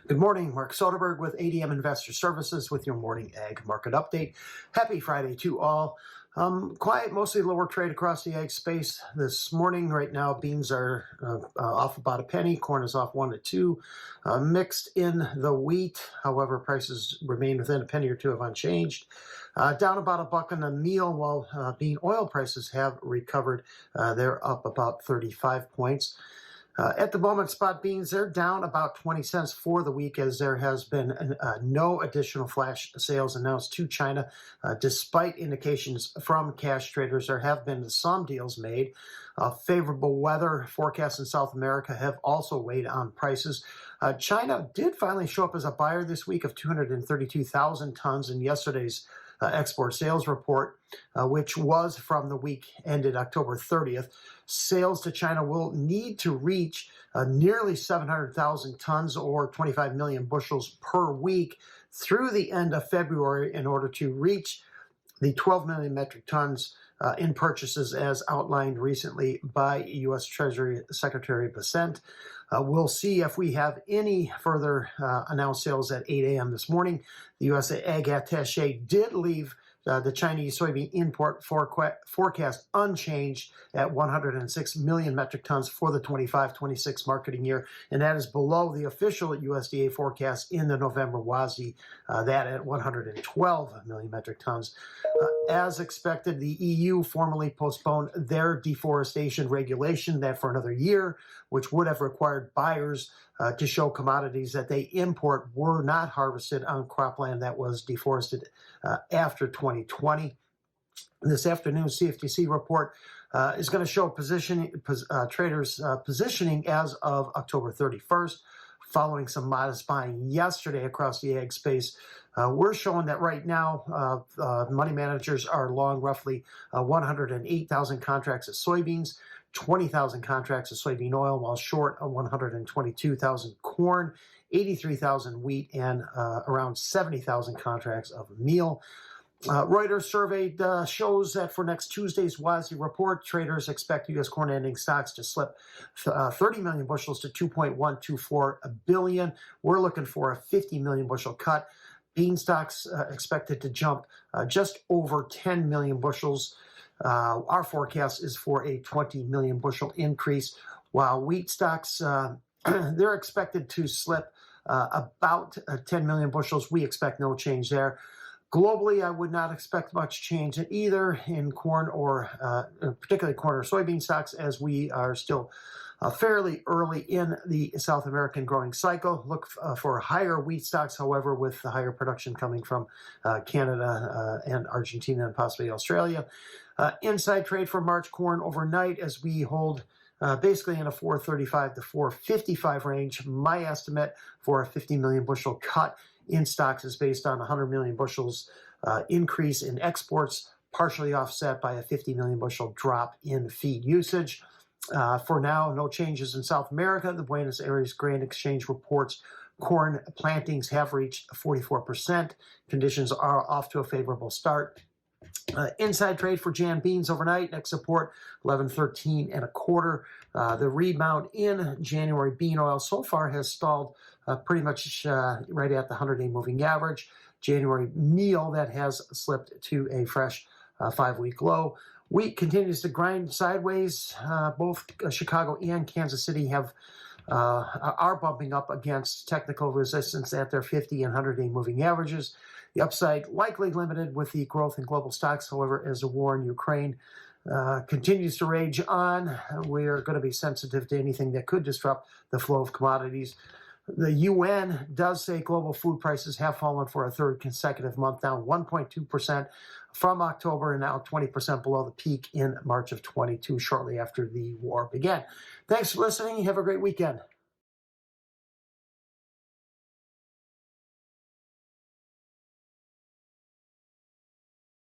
Good morning, Mark Soderberg with ADM Investor Services with your morning ag market update. Happy Friday to all. Quiet, mostly lower trade across the ag space this morning. Right now, beans are off about a penny. Corn is off 1 to 2. Mixed in the wheat. However, prices remain within a penny or two of unchanged. Down about $1 on the meal, while bean oil prices have recovered. They're up about 35 points. At the moment, spot beans, they're down about 20 cents for the week as there has been no additional flash sales announced to China. Despite indications from cash traders, there have been some deals made. Favorable weather forecasts in South America have also weighed on prices. China did finally show up as a buyer this week of 232,000 tons in yesterday's export sales report, which was from the week ended October 30th. Sales to China will need to reach nearly 700,000 tons or 25 million bushels per week through the end of February in order to reach the 12 million metric tons in purchases as outlined recently by U.S. Treasury Secretary Bessent. We'll see if we have any further announced sales at 8 a.m. this morning. The U.S. Ag Attaché did leave the Chinese soybean import forecast unchanged at 106 million metric tons for the 25-26 marketing year, and that is below the official USDA forecast in the November WASDE, that at 112 million metric tons. As expected, the EU formally postponed their deforestation regulation that for another year, which would have required buyers to show commodities that they import were not harvested on cropland that was deforested after 2020. This afternoon, CFTC report is going to show traders positioning as of October 31st. Following some modest buying yesterday across the ag space, we're showing that right now money managers are long roughly 108,000 contracts of soybeans, 20,000 contracts of soybean oil, while short 122,000 corn, 83,000 wheat, and around 70,000 contracts of meal. Reuters survey shows that for next Tuesday's WASDE report, traders expect U.S. corn ending stocks to slip 30 million bushels to 2.124 billion. We're looking for a 50 million bushel cut. Bean stocks expected to jump just over 10 million bushels. Our forecast is for a 20 million bushel increase, while wheat stocks, they're expected to slip about 10 million bushels. We expect no change there. Globally, I would not expect much change either in corn or particularly corn or soybean stocks, as we are still fairly early in the South American growing cycle. Look for higher wheat stocks, however, with the higher production coming from Canada and Argentina and possibly Australia. Inside trade for March corn overnight as we hold basically in a 435 to 455 range. My estimate for a 50 million bushel cut in stocks is based on 100 million bushels increase in exports, partially offset by a 50 million bushel drop in feed usage. For now, no changes in South America. The Buenos Aires Grain Exchange reports corn plantings have reached 44%. Conditions are off to a favorable start. Inside trade for Jan beans overnight. Next support 11.13 and a quarter. The rebound in January bean oil so far has stalled pretty much right at the 100-day moving average. January meal that has slipped to a fresh 5-week low. Wheat continues to grind sideways. Both Chicago and Kansas City are bumping up against technical resistance at their 50 and 100-day moving averages. The upside likely limited with the growth in global stocks. However, as the war in Ukraine continues to rage on, we are going to be sensitive to anything that could disrupt the flow of commodities. The UN does say global food prices have fallen for a third consecutive month, down 1.2% from October and now 20% below the peak in March of 22, shortly after the war began. Thanks for listening. Have a great weekend.